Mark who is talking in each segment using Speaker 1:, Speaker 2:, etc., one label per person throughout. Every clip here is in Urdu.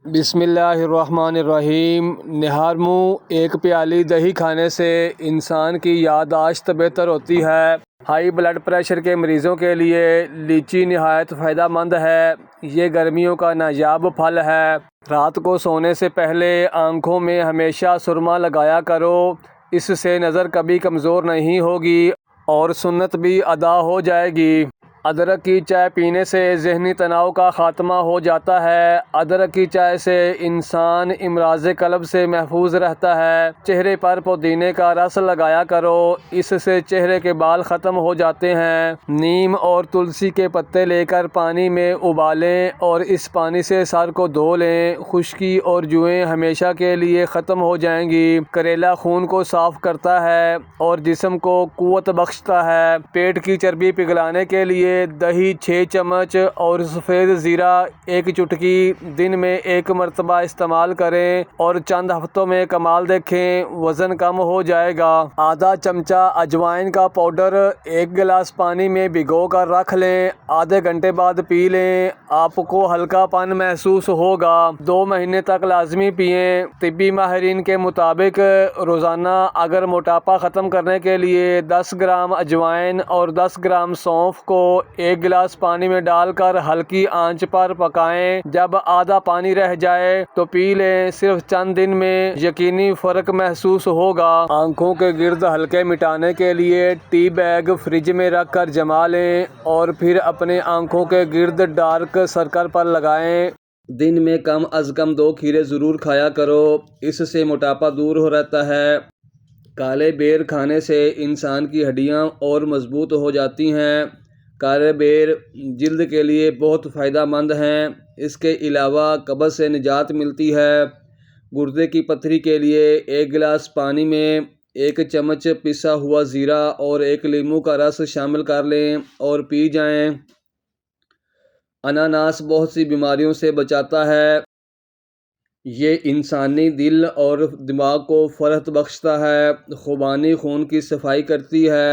Speaker 1: بسم اللہ الرحمن الرحیم۔ نہار منہ ایک پیالی دہی کھانے سے انسان کی یادداشت بہتر ہوتی ہے۔ ہائی بلڈ پریشر کے مریضوں کے لیے لیچی نہایت فائدہ مند ہے۔ یہ گرمیوں کا نایاب پھل ہے۔ رات کو سونے سے پہلے آنکھوں میں ہمیشہ سرما لگایا کرو، اس سے نظر کبھی کمزور نہیں ہوگی اور سنت بھی ادا ہو جائے گی۔ ادرک کی چائے پینے سے ذہنی تناؤ کا خاتمہ ہو جاتا ہے۔ ادرک کی چائے سے انسان امراض قلب سے محفوظ رہتا ہے۔ چہرے پر پودینے کا رس لگایا کرو، اس سے چہرے کے بال ختم ہو جاتے ہیں۔ نیم اور تلسی کے پتے لے کر پانی میں ابالیں اور اس پانی سے سر کو دھو لیں، خشکی اور جوئیں ہمیشہ کے لیے ختم ہو جائیں گی۔ کریلا خون کو صاف کرتا ہے اور جسم کو قوت بخشتا ہے۔ پیٹ کی چربی پگھلانے کے لیے دہی 6 چمچ اور سفید زیرہ 1 چٹکی دن میں 1 مرتبہ استعمال کریں اور چند ہفتوں میں کمال دیکھیں، وزن کم ہو جائے گا۔ آدھا چمچہ اجوائن کا پاؤڈر 1 گلاس پانی میں بھگو کر رکھ لیں، آدھے گھنٹے بعد پی لیں، آپ کو ہلکا پن محسوس ہوگا۔ 2 مہینے تک لازمی پئیں۔ طبی ماہرین کے مطابق روزانہ اگر موٹاپا ختم کرنے کے لیے 10 گرام اجوائن اور 10 گرام سونف کو 1 گلاس پانی میں ڈال کر ہلکی آنچ پر پکائیں، جب آدھا پانی رہ جائے تو پی لیں، صرف چند دن میں یقینی فرق محسوس ہوگا۔ آنکھوں کے گرد حلقے مٹانے کے لیے ٹی بیگ فریج میں رکھ کر جما لیں اور پھر اپنے آنکھوں کے گرد ڈارک سرکل پر لگائیں۔ دن میں کم از کم 2 کھیرے ضرور کھایا کرو، اس سے موٹاپا دور رہتا ہے۔ کالے بیر کھانے سے انسان کی ہڈیاں اور مضبوط ہو جاتی ہیں۔ کالے بیر جلد کے لیے بہت فائدہ مند ہیں۔ اس کے علاوہ قبض سے نجات ملتی ہے۔ گردے کی پتھری کے لیے 1 گلاس پانی میں 1 چمچ پسا ہوا زیرہ اور 1 لیموں کا رس شامل کر لیں اور پی جائیں۔ اناناس بہت سی بیماریوں سے بچاتا ہے۔ یہ انسانی دل اور دماغ کو فرحت بخشتا ہے، خوبانی خون کی صفائی کرتی ہے۔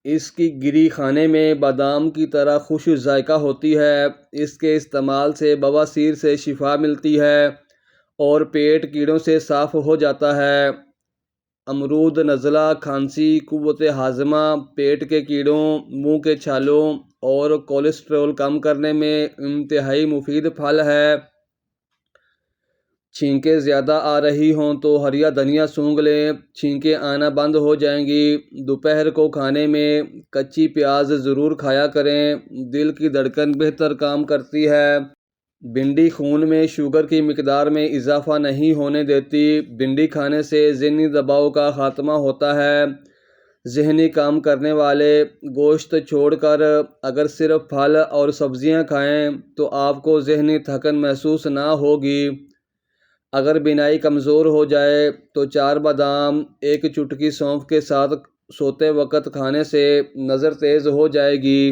Speaker 1: اس کی گری کھانے میں بادام کی طرح خوش ذائقہ ہوتی ہے۔ اس کے استعمال سے بواسیر سے شفا ملتی ہے اور پیٹ کیڑوں سے صاف ہو جاتا ہے۔ امرود نزلہ، کھانسی، قوت ہاضمہ، پیٹ کے کیڑوں، منہ کے چھالوں اور کولیسٹرول کم کرنے میں انتہائی مفید پھل ہے۔ چھینکیں زیادہ آ رہی ہوں تو ہریا دھنیا سونگھ لیں، چھینکیں آنا بند ہو جائیں گی۔ دوپہر کو کھانے میں کچی پیاز ضرور کھایا کریں، دل کی دھڑکن بہتر کام کرتی ہے۔ بھنڈی خون میں شوگر کی مقدار میں اضافہ نہیں ہونے دیتی۔ بھنڈی کھانے سے ذہنی دباؤ کا خاتمہ ہوتا ہے۔ ذہنی کام کرنے والے گوشت چھوڑ کر اگر صرف پھل اور سبزیاں کھائیں تو آپ کو ذہنی تھکن محسوس نہ ہوگی۔ اگر بینائی کمزور ہو جائے تو 4 بادام 1 چٹکی سونف کے ساتھ سوتے وقت کھانے سے نظر تیز ہو جائے گی۔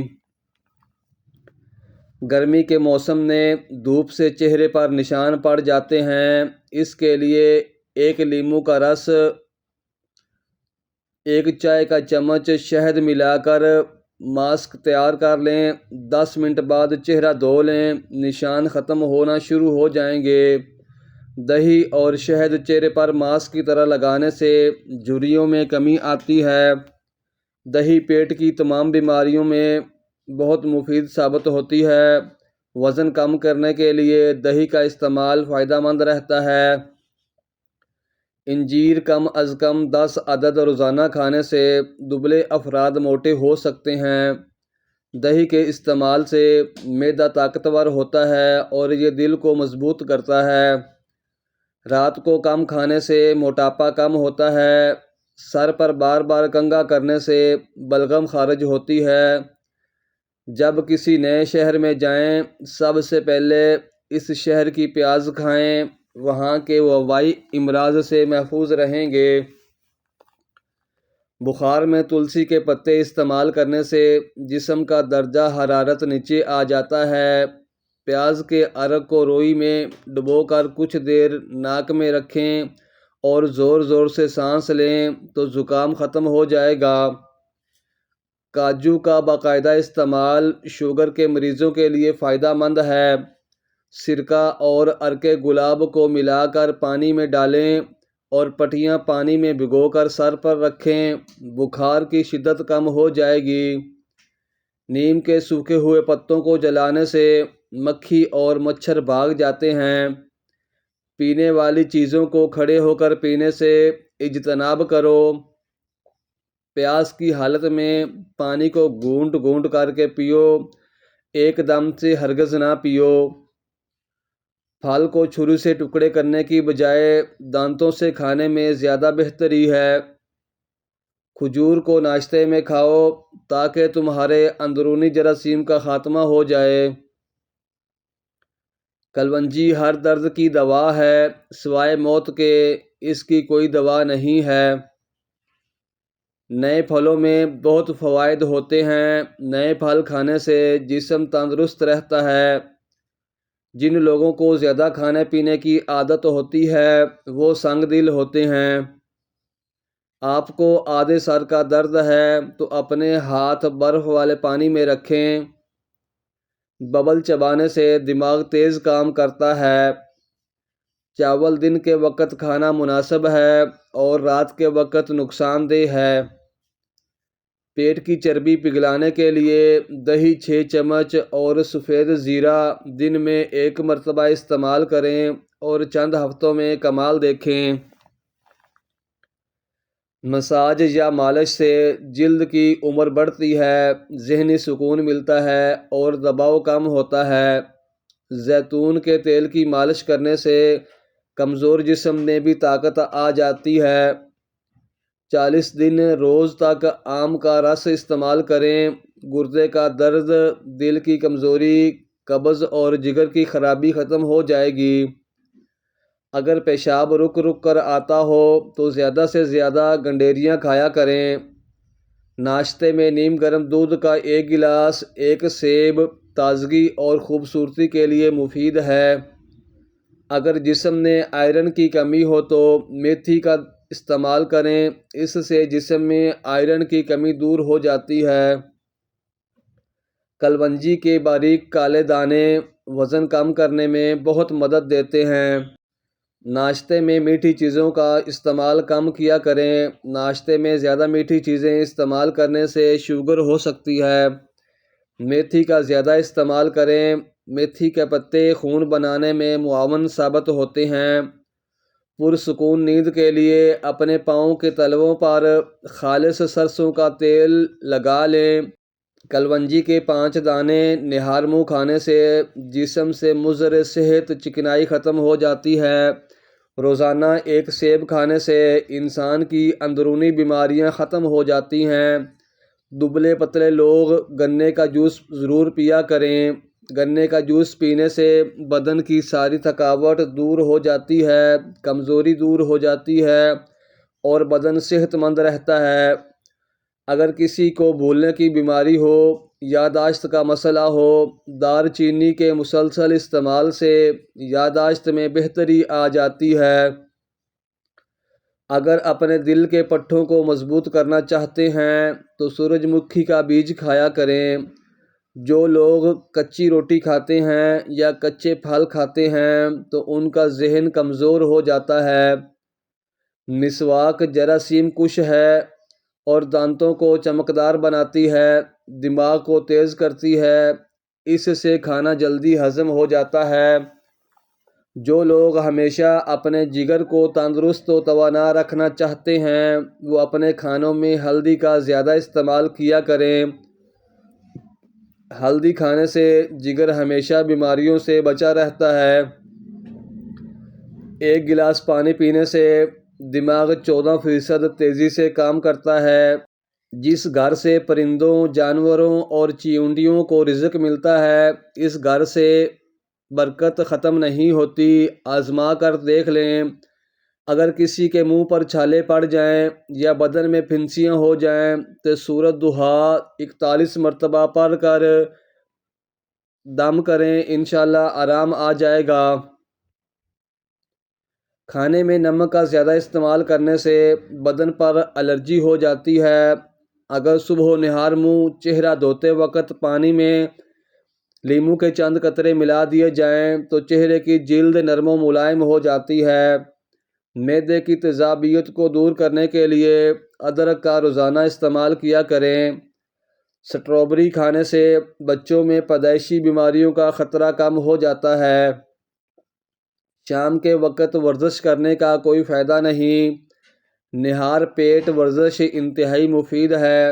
Speaker 1: گرمی کے موسم میں دھوپ سے چہرے پر نشان پڑ جاتے ہیں، اس کے لیے 1 لیموں کا رس، 1 چائے کا چمچ شہد ملا کر ماسک تیار کر لیں، 10 منٹ بعد چہرہ دھو لیں، نشان ختم ہونا شروع ہو جائیں گے۔ دہی اور شہد چہرے پر ماسک کی طرح لگانے سے جھریوں میں کمی آتی ہے۔ دہی پیٹ کی تمام بیماریوں میں بہت مفید ثابت ہوتی ہے۔ وزن کم کرنے کے لیے دہی کا استعمال فائدہ مند رہتا ہے۔ انجیر کم از کم 10 عدد روزانہ کھانے سے دبلے افراد موٹے ہو سکتے ہیں۔ دہی کے استعمال سے معدہ طاقتور ہوتا ہے اور یہ دل کو مضبوط کرتا ہے۔ رات کو کم کھانے سے موٹاپا کم ہوتا ہے۔ سر پر بار بار کنگھا کرنے سے بلغم خارج ہوتی ہے۔ جب کسی نئے شہر میں جائیں، سب سے پہلے اس شہر کی پیاز کھائیں، وہاں کے وبائی امراض سے محفوظ رہیں گے۔ بخار میں تلسی کے پتے استعمال کرنے سے جسم کا درجہ حرارت نیچے آ جاتا ہے۔ پیاز کے عرق کو روئی میں ڈبو کر کچھ دیر ناک میں رکھیں اور زور زور سے سانس لیں تو زکام ختم ہو جائے گا۔ کاجو کا باقاعدہ استعمال شوگر کے مریضوں کے لیے فائدہ مند ہے۔ سرکہ اور عرق گلاب کو ملا کر پانی میں ڈالیں اور پٹیاں پانی میں بھگو کر سر پر رکھیں، بخار کی شدت کم ہو جائے گی۔ نیم کے سوکھے ہوئے پتوں کو جلانے سے مکھی اور مچھر بھاگ جاتے ہیں۔ پینے والی چیزوں کو کھڑے ہو کر پینے سے اجتناب کرو۔ پیاس کی حالت میں پانی کو گھونٹ گھونٹ کر کے پیو، ایک دم سے ہرگز نہ پیو۔ پھل کو چھری سے ٹکڑے کرنے کی بجائے دانتوں سے کھانے میں زیادہ بہتری ہے۔ کھجور کو ناشتے میں کھاؤ تاکہ تمہارے اندرونی جراثیم کا خاتمہ ہو جائے۔ کلونجی ہر درد کی دوا ہے، سوائے موت کے اس کی کوئی دوا نہیں ہے۔ نئے پھلوں میں بہت فوائد ہوتے ہیں۔ نئے پھل کھانے سے جسم تندرست رہتا ہے۔ جن لوگوں کو زیادہ کھانے پینے کی عادت ہوتی ہے وہ سنگ دل ہوتے ہیں۔ آپ کو آدھے سر کا درد ہے تو اپنے ہاتھ برف والے پانی میں رکھیں۔ ببل چبانے سے دماغ تیز کام کرتا ہے۔ چاول دن کے وقت کھانا مناسب ہے اور رات کے وقت نقصان دہ ہے۔ پیٹ کی چربی پگھلانے کے لیے دہی 6 چمچ اور سفید زیرہ دن میں 1 مرتبہ استعمال کریں اور چند ہفتوں میں کمال دیکھیں۔ مساج یا مالش سے جلد کی عمر بڑھتی ہے، ذہنی سکون ملتا ہے اور دباؤ کم ہوتا ہے۔ زیتون کے تیل کی مالش کرنے سے کمزور جسم میں بھی طاقت آ جاتی ہے۔ 40 دن روز تک آم کا رس استعمال کریں۔ گردے کا درد، دل کی کمزوری، قبض اور جگر کی خرابی ختم ہو جائے گی۔ اگر پیشاب رک رک کر آتا ہو تو زیادہ سے زیادہ گنڈیریاں کھایا کریں۔ ناشتے میں نیم گرم دودھ کا 1 گلاس، 1 سیب تازگی اور خوبصورتی کے لیے مفید ہے۔ اگر جسم میں آئرن کی کمی ہو تو میتھی کا استعمال کریں، اس سے جسم میں آئرن کی کمی دور ہو جاتی ہے۔ کلونجی کے باریک کالے دانے وزن کم کرنے میں بہت مدد دیتے ہیں۔ ناشتے میں میٹھی چیزوں کا استعمال کم کیا کریں۔ ناشتے میں زیادہ میٹھی چیزیں استعمال کرنے سے شوگر ہو سکتی ہے۔ میتھی کا زیادہ استعمال کریں۔ میتھی کے پتے خون بنانے میں معاون ثابت ہوتے ہیں۔ پرسکون نیند کے لیے اپنے پاؤں کے تلووں پر خالص سرسوں کا تیل لگا لیں۔ کلونجی کے 5 دانے نہار منہ کھانے سے جسم سے مضر صحت چکنائی ختم ہو جاتی ہے۔ روزانہ 1 سیب کھانے سے انسان کی اندرونی بیماریاں ختم ہو جاتی ہیں۔ دبلے پتلے لوگ گنے کا جوس ضرور پیا کریں۔ گنے کا جوس پینے سے بدن کی ساری تھکاوٹ دور ہو جاتی ہے، کمزوری دور ہو جاتی ہے اور بدن صحت مند رہتا ہے۔ اگر کسی کو بھولنے کی بیماری ہو، یادداشت کا مسئلہ ہو، دار چینی کے مسلسل استعمال سے یادداشت میں بہتری آ جاتی ہے۔ اگر اپنے دل کے پٹھوں کو مضبوط کرنا چاہتے ہیں تو سورج مکھی کا بیج کھایا کریں۔ جو لوگ کچی روٹی کھاتے ہیں یا کچے پھل کھاتے ہیں تو ان کا ذہن کمزور ہو جاتا ہے۔ مسواک جراثیم کش ہے اور دانتوں کو چمکدار بناتی ہے، دماغ کو تیز کرتی ہے، اس سے کھانا جلدی ہضم ہو جاتا ہے۔ جو لوگ ہمیشہ اپنے جگر کو تندرست و توانا رکھنا چاہتے ہیں وہ اپنے کھانوں میں ہلدی کا زیادہ استعمال کیا کریں۔ ہلدی کھانے سے جگر ہمیشہ بیماریوں سے بچا رہتا ہے۔ 1 گلاس پانی پینے سے دماغ 14% تیزی سے کام کرتا ہے۔ جس گھر سے پرندوں، جانوروں اور چیونٹیوں کو رزق ملتا ہے، اس گھر سے برکت ختم نہیں ہوتی۔ آزما کر دیکھ لیں۔ اگر کسی کے منہ پر چھالے پڑ جائیں یا بدن میں پھنسیاں ہو جائیں تو سورۃ ضحیٰ 41 مرتبہ پڑھ کر دم کریں، انشاءاللہ آرام آ جائے گا۔ کھانے میں نمک کا زیادہ استعمال کرنے سے بدن پر الرجی ہو جاتی ہے۔ اگر صبح نہار منہ چہرہ دھوتے وقت پانی میں لیموں کے چند قطرے ملا دیے جائیں تو چہرے کی جلد نرم و ملائم ہو جاتی ہے۔ معدے کی تیزابیت کو دور کرنے کے لیے ادرک کا روزانہ استعمال کیا کریں۔ اسٹرابیری کھانے سے بچوں میں پیدائشی بیماریوں کا خطرہ کم ہو جاتا ہے۔ شام کے وقت ورزش کرنے کا کوئی فائدہ نہیں۔ نہار پیٹ ورزش انتہائی مفید ہے۔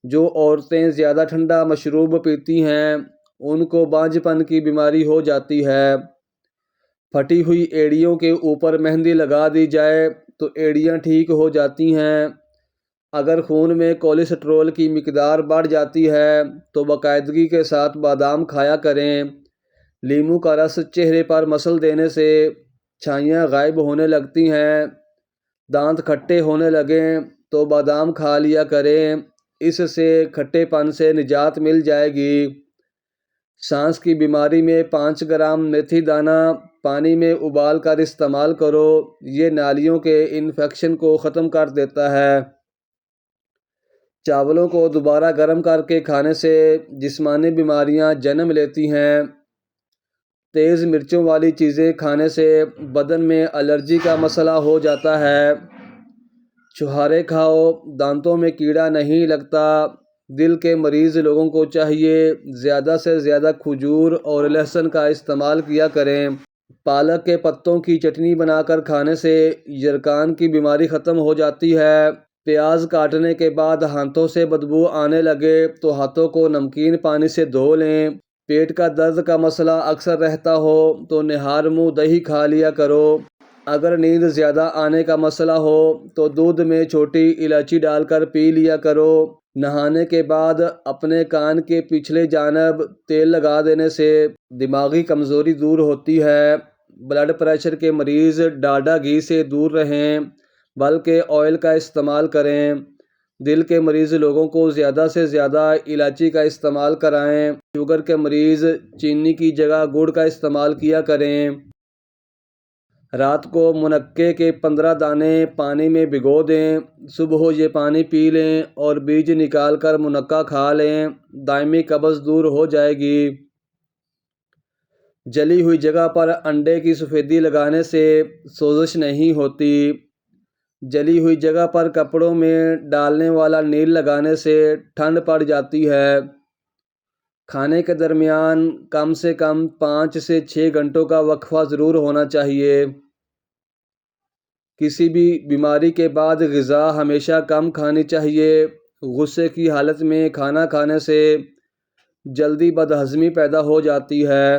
Speaker 1: جو عورتیں زیادہ ٹھنڈا مشروب پیتی ہیں ان کو بانجھ پن کی بیماری ہو جاتی ہے۔ پھٹی ہوئی ایڑیوں کے اوپر مہندی لگا دی جائے تو ایڑیاں ٹھیک ہو جاتی ہیں۔ اگر خون میں کولیسٹرول کی مقدار بڑھ جاتی ہے تو باقاعدگی کے ساتھ بادام کھایا کریں۔ لیموں کا رس چہرے پر مسل دینے سے چھائیاں غائب ہونے لگتی ہیں۔ دانت کھٹے ہونے لگیں تو بادام کھا لیا کریں، اس سے کھٹے پن سے نجات مل جائے گی۔ سانس کی بیماری میں 5 گرام میتھی دانہ پانی میں ابال کر استعمال کرو، یہ نالیوں کے انفیکشن کو ختم کر دیتا ہے۔ چاولوں کو دوبارہ گرم کر کے کھانے سے جسمانی بیماریاں جنم لیتی ہیں۔ تیز مرچوں والی چیزیں کھانے سے بدن میں الرجی کا مسئلہ ہو جاتا ہے۔ چھہارے کھاؤ، دانتوں میں کیڑا نہیں لگتا۔ دل کے مریض لوگوں کو چاہیے زیادہ سے زیادہ کھجور اور لہسن کا استعمال کیا کریں۔ پالک کے پتوں کی چٹنی بنا کر کھانے سے یرقان کی بیماری ختم ہو جاتی ہے۔ پیاز کاٹنے کے بعد ہاتھوں سے بدبو آنے لگے تو ہاتھوں کو نمکین پانی سے دھو لیں۔ پیٹ کا درد کا مسئلہ اکثر رہتا ہو تو نہار منہ دہی کھا لیا کرو۔ اگر نیند زیادہ آنے کا مسئلہ ہو تو دودھ میں چھوٹی الائچی ڈال کر پی لیا کرو۔ نہانے کے بعد اپنے کان کے پچھلے جانب تیل لگا دینے سے دماغی کمزوری دور ہوتی ہے۔ بلڈ پریشر کے مریض ڈالڈا گھی سے دور رہیں بلکہ آئل کا استعمال کریں۔ دل کے مریض لوگوں کو زیادہ سے زیادہ الائچی کا استعمال کرائیں۔ شوگر کے مریض چینی کی جگہ گڑ کا استعمال کیا کریں۔ رات کو منقے کے 15 دانے پانی میں بھگو دیں، صبح یہ پانی پی لیں اور بیج نکال کر منقع کھا لیں، دائمی قبض دور ہو جائے گی۔ جلی ہوئی جگہ پر انڈے کی سفیدی لگانے سے سوزش نہیں ہوتی۔ جلی ہوئی جگہ پر کپڑوں میں ڈالنے والا نیل لگانے سے ٹھنڈ پڑ جاتی ہے۔ کھانے کے درمیان کم سے کم 5 سے 6 گھنٹوں کا وقفہ ضرور ہونا چاہیے۔ کسی بھی بیماری کے بعد غذا ہمیشہ کم کھانی چاہیے۔ غصے کی حالت میں کھانا کھانے سے جلدی بدہضمی پیدا ہو جاتی ہے۔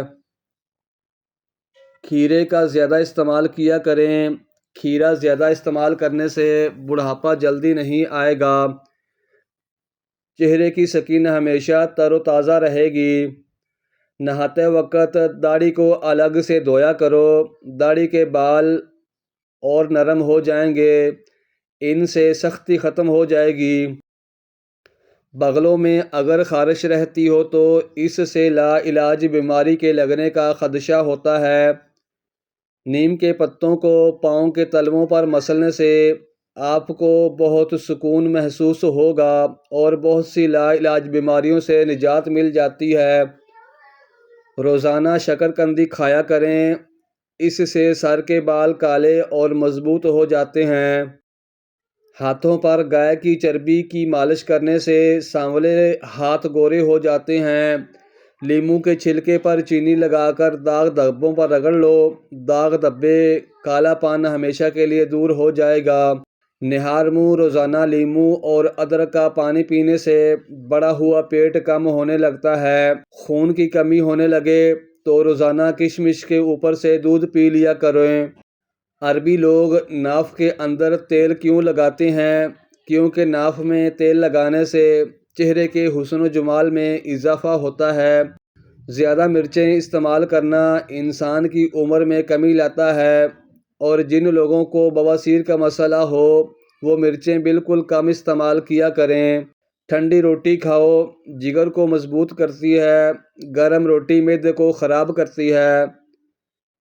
Speaker 1: کھیرے کا زیادہ استعمال کیا کریں۔ کھیرا زیادہ استعمال کرنے سے بڑھاپا جلدی نہیں آئے گا۔ چہرے کی سکن ہمیشہ تر و تازہ رہے گی۔ نہاتے وقت داڑھی کو الگ سے دھویا کرو، داڑھی کے بال اور نرم ہو جائیں گے، ان سے سختی ختم ہو جائے گی۔ بغلوں میں اگر خارش رہتی ہو تو اس سے لا علاج بیماری کے لگنے کا خدشہ ہوتا ہے۔ نیم کے پتوں کو پاؤں کے تلووں پر مسلنے سے آپ کو بہت سکون محسوس ہوگا اور بہت سی لا علاج بیماریوں سے نجات مل جاتی ہے۔ روزانہ شکرقندی کھایا کریں، اس سے سر کے بال کالے اور مضبوط ہو جاتے ہیں۔ ہاتھوں پر گائے کی چربی کی مالش کرنے سے سانولے ہاتھ گورے ہو جاتے ہیں۔ لیموں کے چھلکے پر چینی لگا کر داغ دھبوں پر رگڑ لو، داغ دھبے کالا پن ہمیشہ کے لیے دور ہو جائے گا۔ نہار منہ روزانہ لیموں اور ادرک کا پانی پینے سے بڑا ہوا پیٹ کم ہونے لگتا ہے۔ خون کی کمی ہونے لگے تو روزانہ کشمش کے اوپر سے دودھ پی لیا کریں۔ عربی لوگ ناف کے اندر تیل کیوں لگاتے ہیں؟ کیونکہ ناف میں تیل لگانے سے چہرے کے حسن و جمال میں اضافہ ہوتا ہے۔ زیادہ مرچیں استعمال کرنا انسان کی عمر میں کمی لاتا ہے، اور جن لوگوں کو بواسیر کا مسئلہ ہو وہ مرچیں بالکل کم استعمال کیا کریں۔ ٹھنڈی روٹی کھاؤ، جگر کو مضبوط کرتی ہے، گرم روٹی معدے کو خراب کرتی ہے۔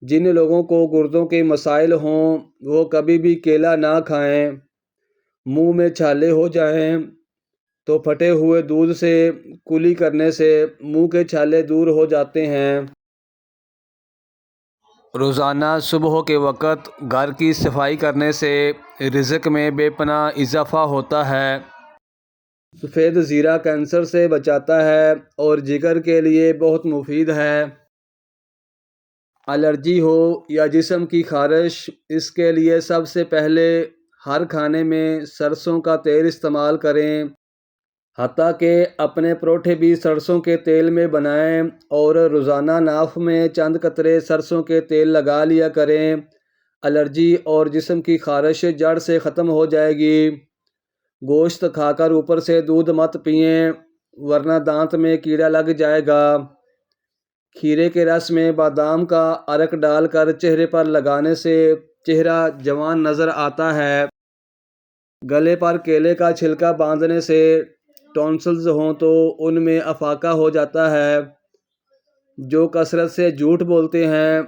Speaker 1: جن لوگوں کو گردوں کے مسائل ہوں وہ کبھی بھی کیلا نہ کھائیں۔ منہ میں چھالے ہو جائیں تو پھٹے ہوئے دودھ سے کلی کرنے سے منہ کے چھالے دور ہو جاتے ہیں۔ روزانہ صبح کے وقت گھر کی صفائی کرنے سے رزق میں بے پناہ اضافہ ہوتا ہے۔ سفید زیرہ کینسر سے بچاتا ہے اور جگر کے لیے بہت مفید ہے۔ الرجی ہو یا جسم کی خارش، اس کے لیے سب سے پہلے ہر کھانے میں سرسوں کا تیل استعمال کریں، حتیٰ کہ اپنے پروٹھے بھی سرسوں کے تیل میں بنائیں اور روزانہ ناف میں چند قطرے سرسوں کے تیل لگا لیا کریں۔ الرجی اور جسم کی خارش جڑ سے ختم ہو جائے گی۔ گوشت کھا کر اوپر سے دودھ مت پئیں ورنہ دانت میں کیڑا لگ جائے گا۔ کھیرے کے رس میں بادام کا عرق ڈال کر چہرے پر لگانے سے چہرہ جوان نظر آتا ہے۔ گلے پر کیلے کا چھلکا باندھنے سے ٹونسلز ہوں تو ان میں افاقہ ہو جاتا ہے۔ جو کثرت سے جھوٹ بولتے ہیں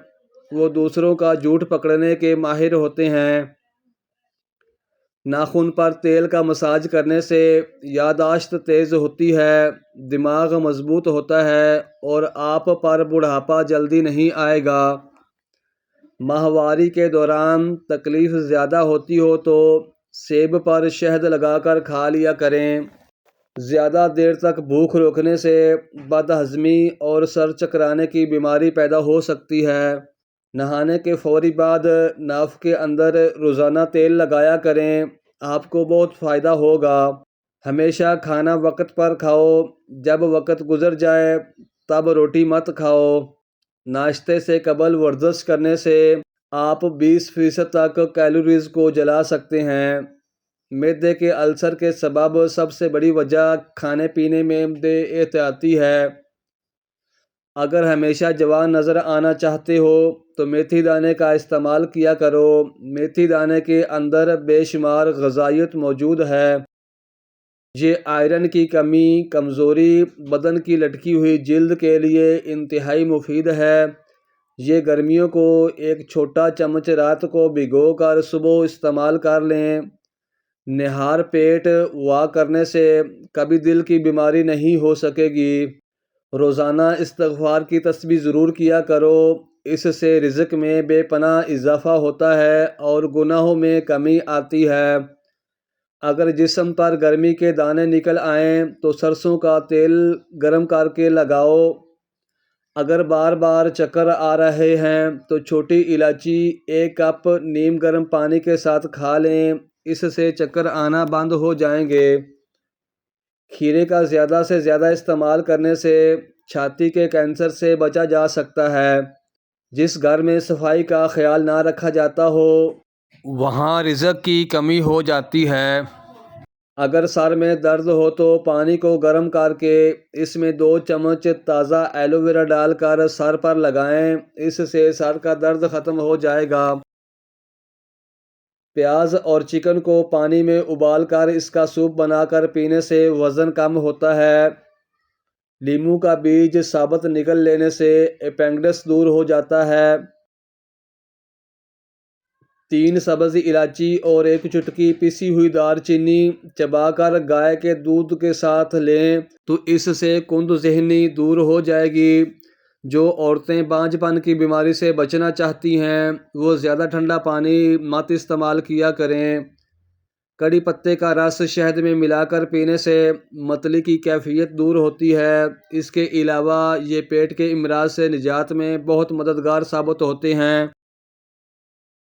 Speaker 1: وہ دوسروں کا جھوٹ پکڑنے کے ماہر ہوتے ہیں۔ ناخن پر تیل کا مساج کرنے سے یادداشت تیز ہوتی ہے، دماغ مضبوط ہوتا ہے اور آپ پر بڑھاپا جلدی نہیں آئے گا۔ ماہواری کے دوران تکلیف زیادہ ہوتی ہو تو سیب پر شہد لگا کر کھا لیا کریں۔ زیادہ دیر تک بھوک روکنے سے بد ہضمی اور سر چکرانے کی بیماری پیدا ہو سکتی ہے۔ نہانے کے فوری بعد ناف کے اندر روزانہ تیل لگایا کریں، آپ کو بہت فائدہ ہوگا۔ ہمیشہ کھانا وقت پر کھاؤ، جب وقت گزر جائے تب روٹی مت کھاؤ۔ ناشتے سے قبل ورزش کرنے سے آپ 20% تک کیلوریز کو جلا سکتے ہیں۔ معدے کے السر کے سبب سب سے بڑی وجہ کھانے پینے میں بے احتیاطی ہے۔ اگر ہمیشہ جوان نظر آنا چاہتے ہو تو میتھی دانے کا استعمال کیا کرو۔ میتھی دانے کے اندر بے شمار غذائیت موجود ہے۔ یہ آئرن کی کمی، کمزوری، بدن کی لٹکی ہوئی جلد کے لیے انتہائی مفید ہے۔ یہ گرمیوں کو ایک چھوٹا چمچ رات کو بھگو کر صبح استعمال کر لیں۔ نہار پیٹ واک کرنے سے کبھی دل کی بیماری نہیں ہو سکے گی۔ روزانہ استغفار کی تسبیح ضرور کیا کرو، اس سے رزق میں بے پناہ اضافہ ہوتا ہے اور گناہوں میں کمی آتی ہے۔ اگر جسم پر گرمی کے دانے نکل آئیں تو سرسوں کا تیل گرم کر کے لگاؤ۔ اگر بار بار چکر آ رہے ہیں تو چھوٹی الائچی 1 کپ نیم گرم پانی کے ساتھ کھا لیں، اس سے چکر آنا بند ہو جائیں گے۔ کھیرے کا زیادہ سے زیادہ استعمال کرنے سے چھاتی کے کینسر سے بچا جا سکتا ہے۔ جس گھر میں صفائی کا خیال نہ رکھا جاتا ہو وہاں رزق کی کمی ہو جاتی ہے۔ اگر سر میں درد ہو تو پانی کو گرم کر کے اس میں 2 چمچ تازہ ایلو ویرا ڈال کر سر پر لگائیں، اس سے سر کا درد ختم ہو جائے گا۔ پیاز اور چکن کو پانی میں ابال کر اس کا سوپ بنا کر پینے سے وزن کم ہوتا ہے۔ لیموں کا بیج ثابت نگل لینے سے اپینڈکس دور ہو جاتا ہے۔ 3 سبز الائچی اور 1 چٹکی پیسی ہوئی دار چینی چبا کر گائے کے دودھ کے ساتھ لیں تو اس سے کند ذہنی دور ہو جائے گی۔ جو عورتیں بانجھ پن کی بیماری سے بچنا چاہتی ہیں وہ زیادہ ٹھنڈا پانی مت استعمال کیا کریں۔ کڑی پتے کا رس شہد میں ملا کر پینے سے متلی کی کیفیت دور ہوتی ہے۔ اس کے علاوہ یہ پیٹ کے امراض سے نجات میں بہت مددگار ثابت ہوتے ہیں۔